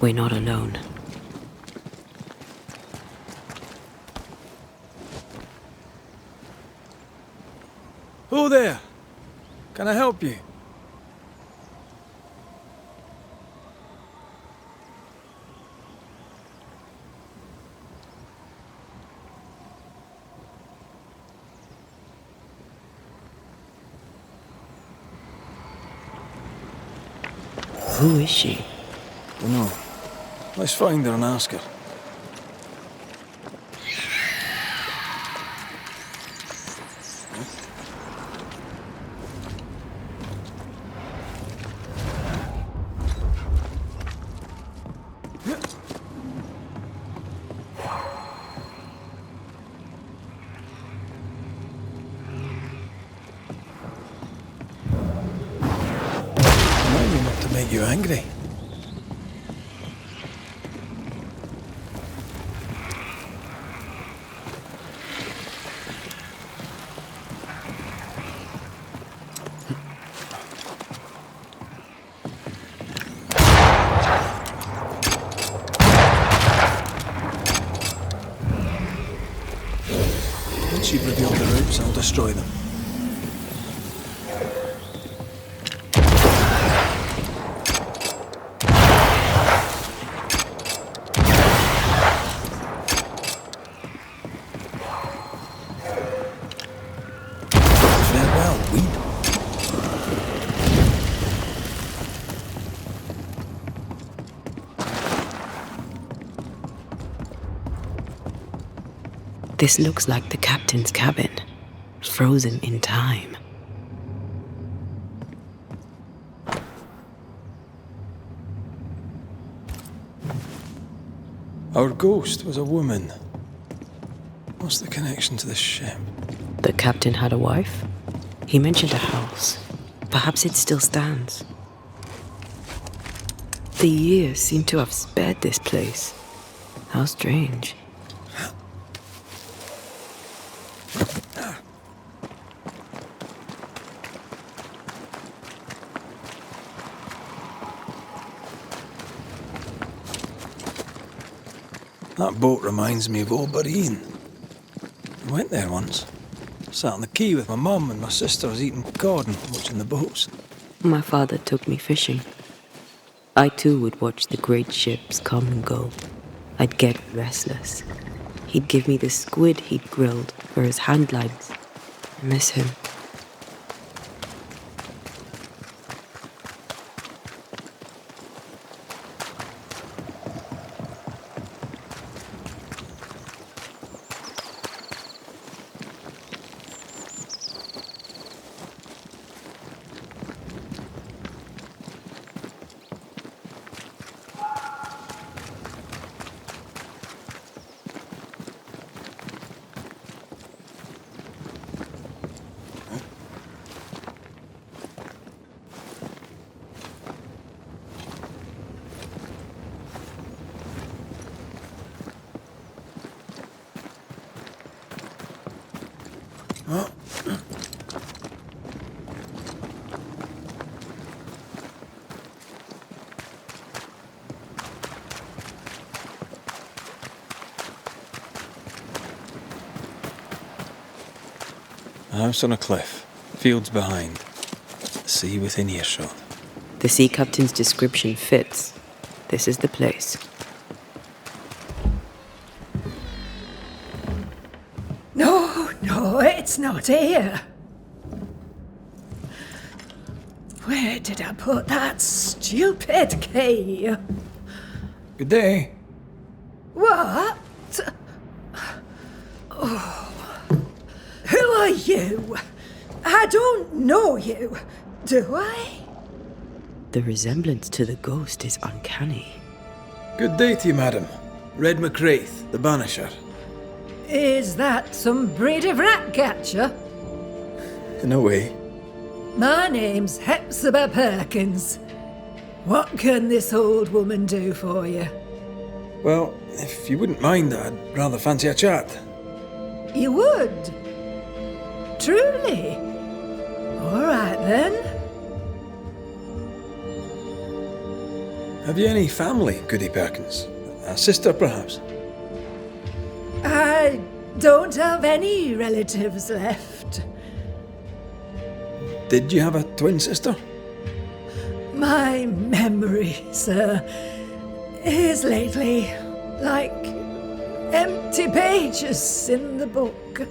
We're not alone. Who there? Can I help you? Who is she? Dunno. Let's find her and ask her. Maybe not to make you angry. Once you've revealed the routes, I'll destroy them. Farewell, weed. This looks like the captain's cabin, frozen in time. Our ghost was a woman. What's the connection to the ship? The captain had a wife? He mentioned a house. Perhaps it still stands. The years seem to have spared this place. How strange. That boat reminds me of Old Bareen. I went there once. Sat on the quay with my mum and my sisters eating cod and watching the boats. My father took me fishing. I too would watch the great ships come and go. I'd get restless. He'd give me the squid he'd grilled for his hand lines. I miss him. Oh. A house on a cliff, fields behind, the sea within earshot. The sea captain's description fits. This is the place. No, it's not here. Where did I put that stupid key? Good day. What? Oh. Who are you? I don't know you, do I? The resemblance to the ghost is uncanny. Good day to you, madam. Red McCraith, the Banisher. Is that some breed of rat catcher? In a way. My name's Hephziba Perkins. What can this old woman do for you? Well, if you wouldn't mind, I'd rather fancy a chat. You would? Truly? All right then. Have you any family, Goody Perkins? A sister, perhaps? I don't have any relatives left. Did you have a twin sister? My memory, sir, is lately like empty pages in the book.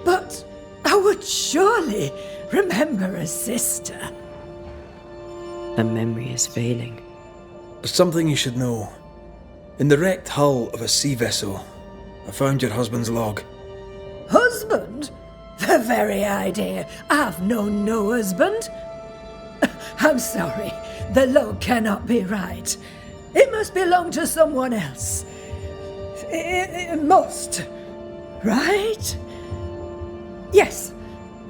But I would surely remember a sister. Her memory is failing. There's something you should know. In the wrecked hull of a sea vessel, I found your husband's log. Husband? The very idea. I've known no husband. I'm sorry. The log cannot be right. It must belong to someone else. It must. Right? Yes,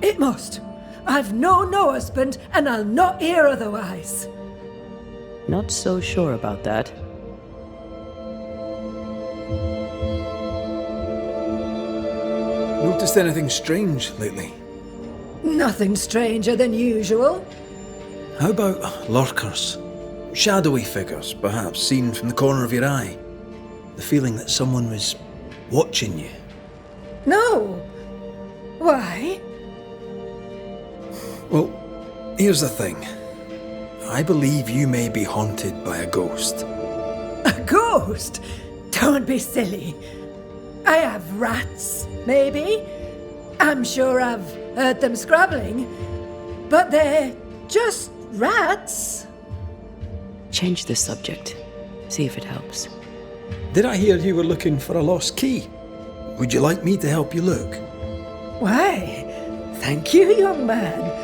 it must. I've known no husband, and I'll not hear otherwise. Not so sure about that. Noticed anything strange lately? Nothing stranger than usual. How about lurkers? Shadowy figures, perhaps, seen from the corner of your eye. The feeling that someone was watching you. No. Why? Well, here's the thing. I believe you may be haunted by a ghost. A ghost? Don't be silly. I have rats, maybe. I'm sure I've heard them scrabbling. But they're just rats. Change the subject. See if it helps. Did I hear you were looking for a lost key? Would you like me to help you look? Why, thank you, young man.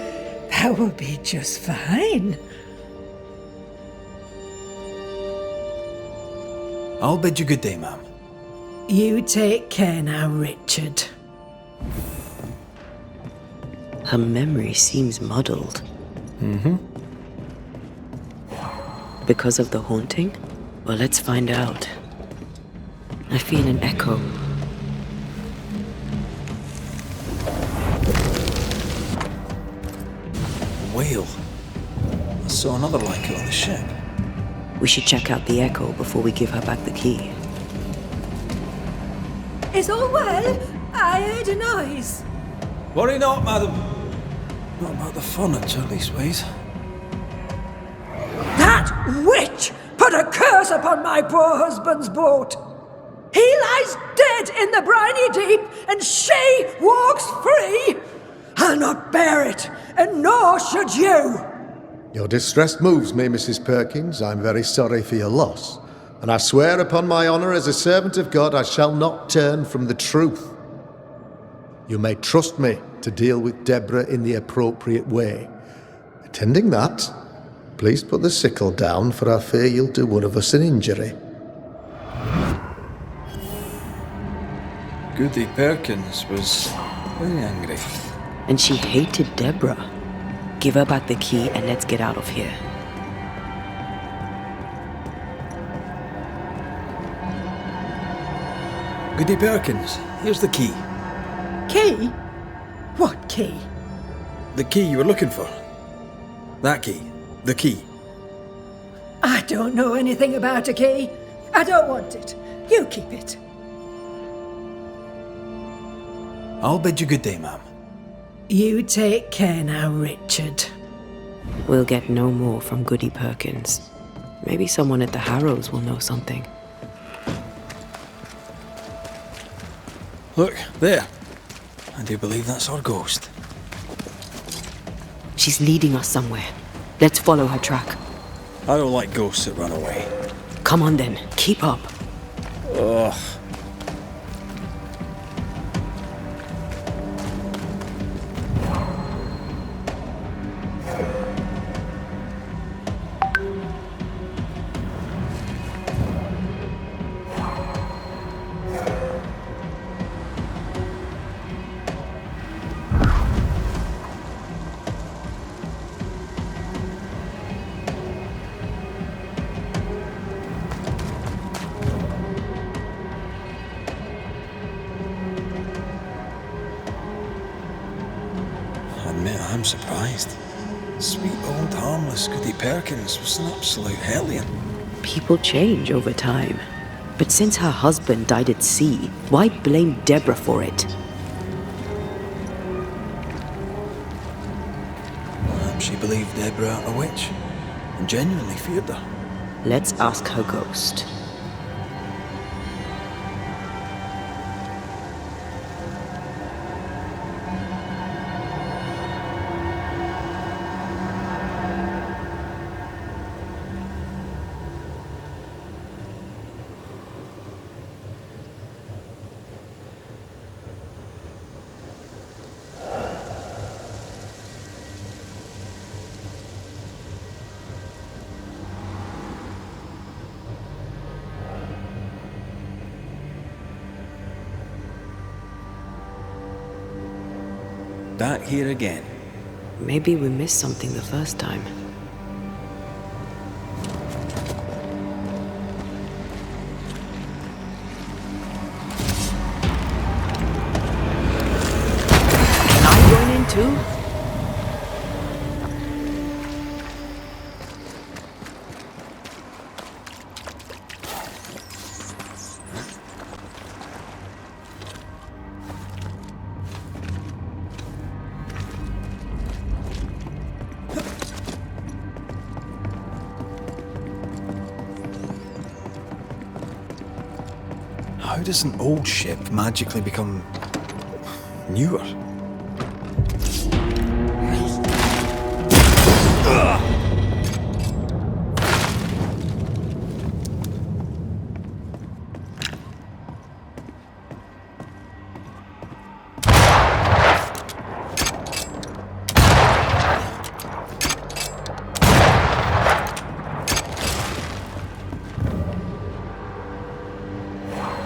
That will be just fine. I'll bid you good day, ma'am. You take care now, Richard. Her memory seems muddled. Because of the haunting? Well, let's find out. I feel an echo. Whale. I saw another like it on the ship. We should check out the echo before we give her back the key. Is all well? I heard a noise. Worry not, madam. Not about the furniture, leastways. That witch put a curse upon my poor husband's boat. He lies dead in the briny deep, and she walks free. I'll not bear it, and nor should you. Your distress moves me, Mrs. Perkins. I'm very sorry for your loss. And I swear upon my honour as a servant of God I shall not turn from the truth. You may trust me to deal with Deborah in the appropriate way. Attending that, please put the sickle down, for I fear you'll do one of us an injury. Goody Perkins was very angry. And she hated Deborah. Give her back the key and let's get out of here. Goody Perkins, here's the key. Key? What key? The key you were looking for. That key. The key. I don't know anything about a key. I don't want it. You keep it. I'll bid you good day, ma'am. You take care now, Richard. We'll get no more from Goody Perkins. Maybe someone at the Harrows will know something. Look, there. I do believe that's our ghost. She's leading us somewhere. Let's follow her track. I don't like ghosts that run away. Come on then, keep up. Ugh. I admit I'm surprised. Sweet old harmless Goody Perkins was an absolute hellion. People change over time. But since her husband died at sea, why blame Deborah for it? She believed Deborah a witch and genuinely feared her. Let's ask her ghost. That here again. Maybe we missed something the first time. Can I join in too? How does an old ship magically become newer?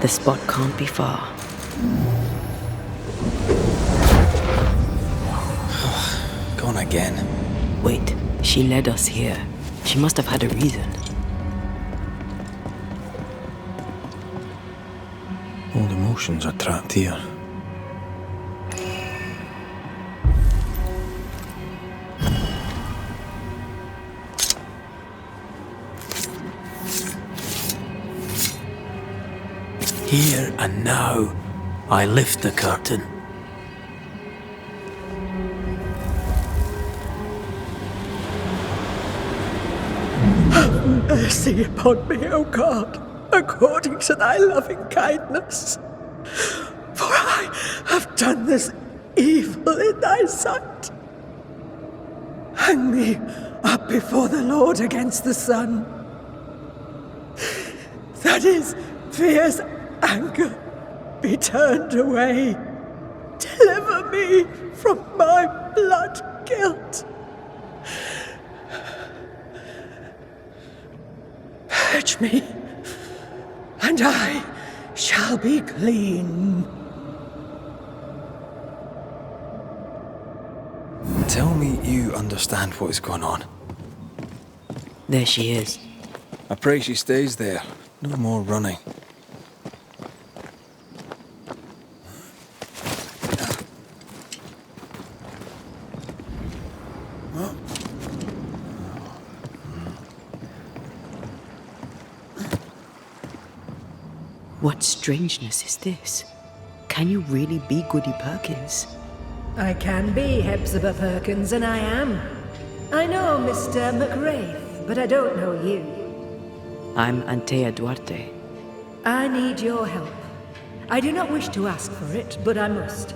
The spot can't be far. Gone again. Wait, she led us here. She must have had a reason. Old emotions are trapped here. Here and now, I lift the curtain. Have mercy upon me, O God, according to thy loving kindness. For I have done this evil in thy sight. Hang me up before the Lord against the sun. That his fierce anger be turned away. Deliver me from my blood guilt. Purge me, and I shall be clean. Tell me you understand what is going on. There she is. I pray she stays there. No more running. What strangeness is this? Can you really be Goody Perkins? I can be Hephziba Perkins, and I am. I know Mr. McRaith, but I don't know you. I'm Antea Duarte. I need your help. I do not wish to ask for it, but I must.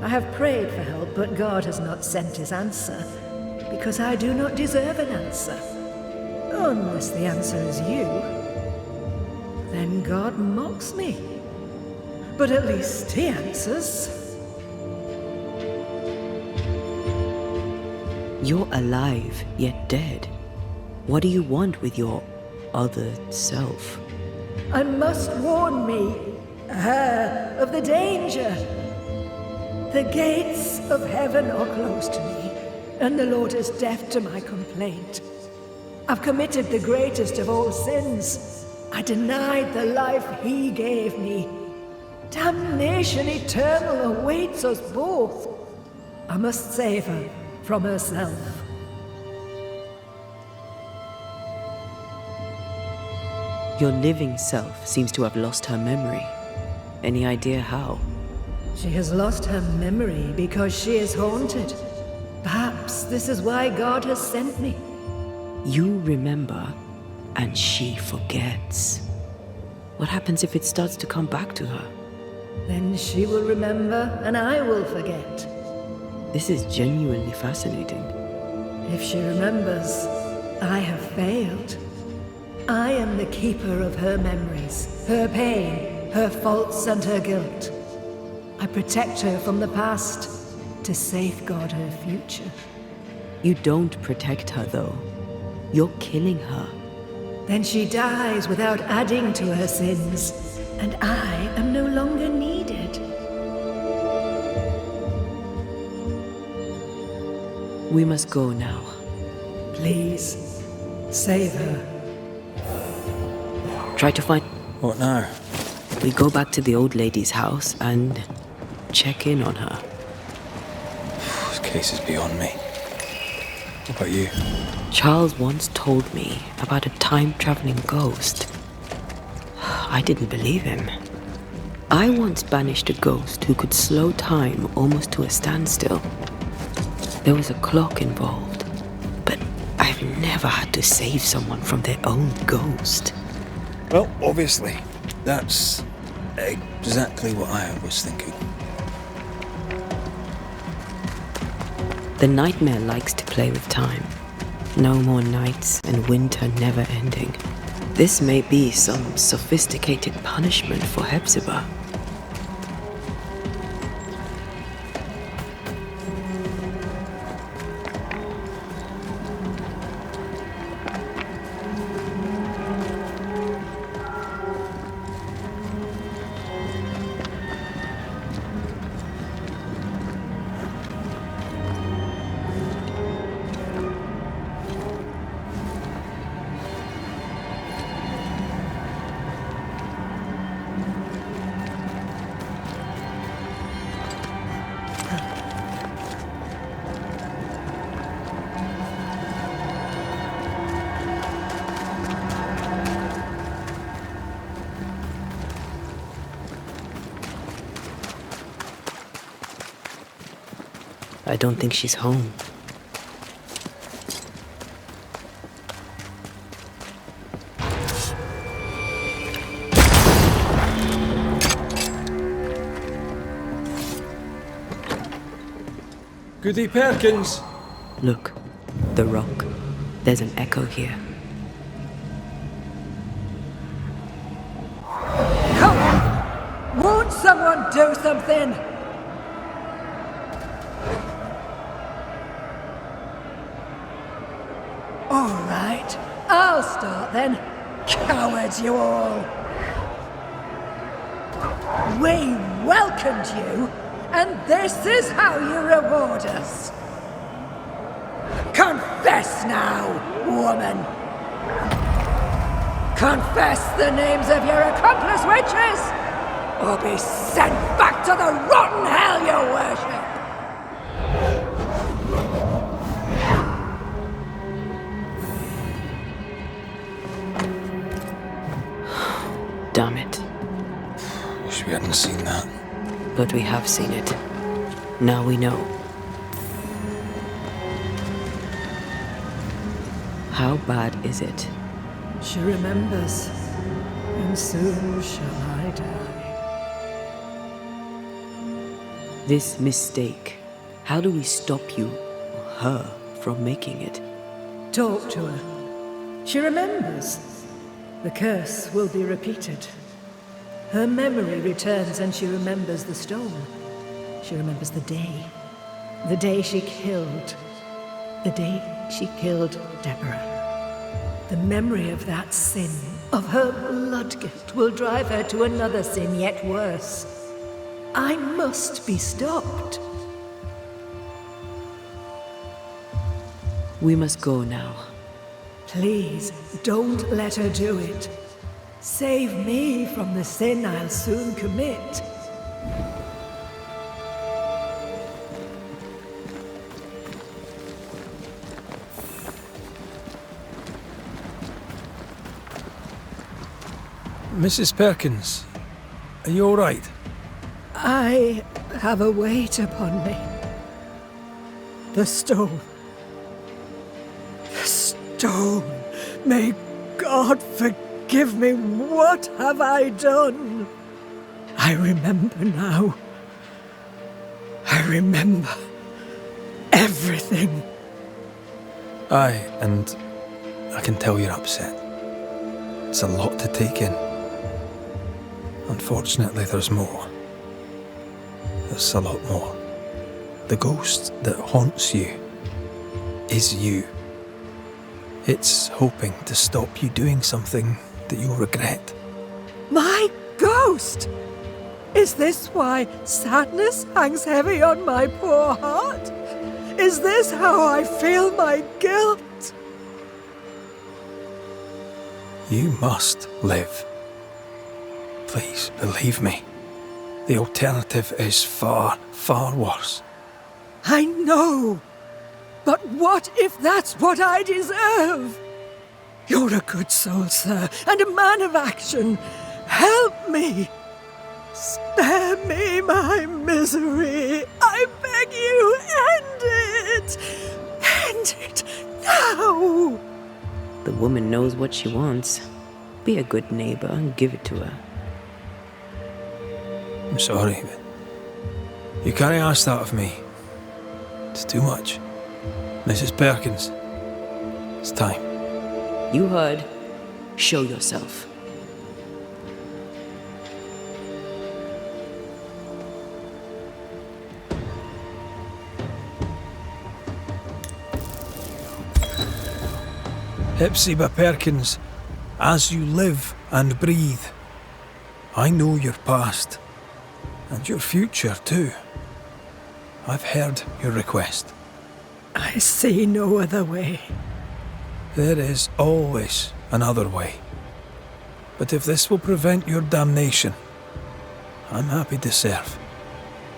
I have prayed for help, but God has not sent his answer, because I do not deserve an answer. Unless the answer is you. Then God mocks me. But at least he answers. You're alive, yet dead. What do you want with your other self? I must warn me, her, of the danger. The gates of heaven are closed to me, and the Lord is deaf to my complaint. I've committed the greatest of all sins. I denied the life he gave me. Damnation eternal awaits us both. I must save her from herself. Your living self seems to have lost her memory. Any idea how? She has lost her memory because she is haunted. Perhaps this is why God has sent me. You remember, and she forgets. What happens if it starts to come back to her? Then she will remember, and I will forget. This is genuinely fascinating. If she remembers, I have failed. I am the keeper of her memories, her pain, her faults and her guilt. I protect her from the past to safeguard her future. You don't protect her, though. You're killing her. Then she dies without adding to her sins, and I am no longer needed. We must go now. Please, save her. Try to find... What now? We go back to the old lady's house and check in on her. This case is beyond me. What about you? Charles once told me about a time-traveling ghost. I didn't believe him. I once banished a ghost who could slow time almost to a standstill. There was a clock involved, but I've never had to save someone from their own ghost. Well, obviously, that's exactly what I was thinking. The nightmare likes to play with time. No more nights and winter never ending. This may be some sophisticated punishment for Hephziba. I don't think she's home. Goody Perkins! Look, the rock. There's an echo here. Come on! Won't someone do something? All right, I'll start then. Cowards, you all! We welcomed you, and this is how you reward us. Confess now, woman! Confess the names of your accomplice witches, or be sent back to the rotten hell you worship! Damn it. Wish we hadn't seen that. But we have seen it. Now we know. How bad is it? She remembers, and soon shall I die. This mistake, how do we stop you, or her, from making it? Talk to her. She remembers. The curse will be repeated. Her memory returns and she remembers the stone. She remembers the day she killed. The day she killed Deborah. The memory of that sin, of her blood guilt, will drive her to another sin yet worse. I must be stopped. We must go now. Please, don't let her do it. Save me from the sin I'll soon commit. Mrs. Perkins, are you all right? I have a weight upon me. The stone. The stone. May God forgive me. What have I done? I remember now. I remember everything. Aye, and I can tell you're upset. It's a lot to take in. Unfortunately, there's more. There's a lot more. The ghost that haunts you is you. It's hoping to stop you doing something that you'll regret. My ghost! Is this why sadness hangs heavy on my poor heart? Is this how I feel my guilt? You must live. Please, believe me. The alternative is far, far worse. I know. But what if that's what I deserve? You're a good soul, sir, and a man of action. Help me. Spare me my misery. I beg you, end it. End it now. The woman knows what she wants. Be a good neighbor and give it to her. I'm sorry, but you can't ask that of me. It's too much. Mrs. Perkins, it's time. You heard. Show yourself. Hephziba Perkins, as you live and breathe, I know your past, and your future too. I've heard your request. I see no other way. There is always another way. But if this will prevent your damnation, I'm happy to serve.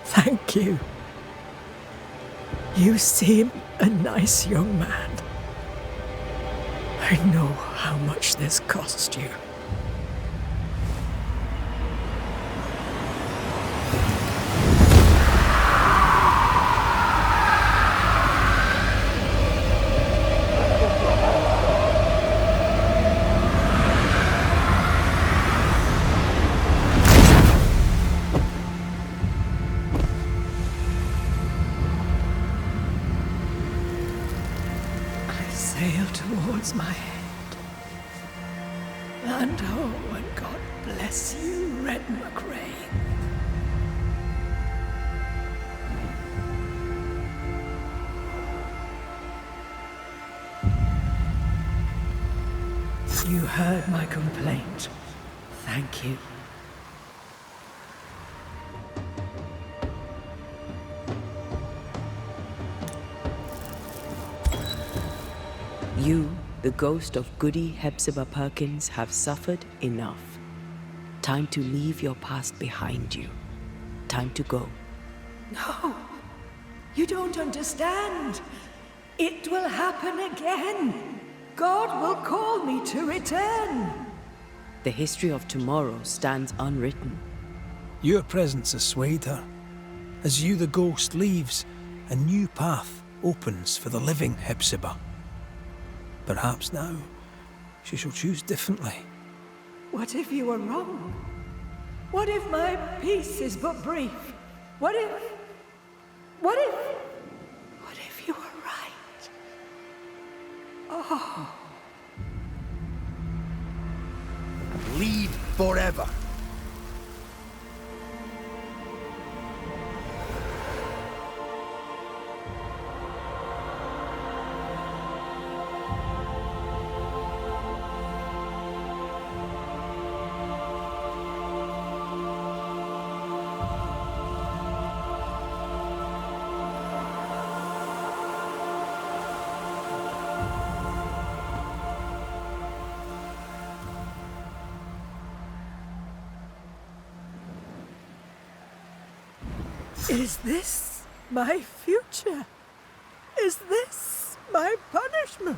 Thank you. You seem a nice young man. I know how much this cost you. Sail towards my head. And oh, and God bless you, Red McRae. You heard my complaint. Thank you. You, the ghost of Goody Hephziba Perkins, have suffered enough. Time to leave your past behind you. Time to go. No, you don't understand. It will happen again. God will call me to return. The history of tomorrow stands unwritten. Your presence has swayed her. As you, the ghost, leaves, a new path opens for the living Hephziba. Perhaps now she shall choose differently. What if you were wrong? What if my peace is but brief? What if you were right? Oh. Leave forever. Is this my future? Is this my punishment?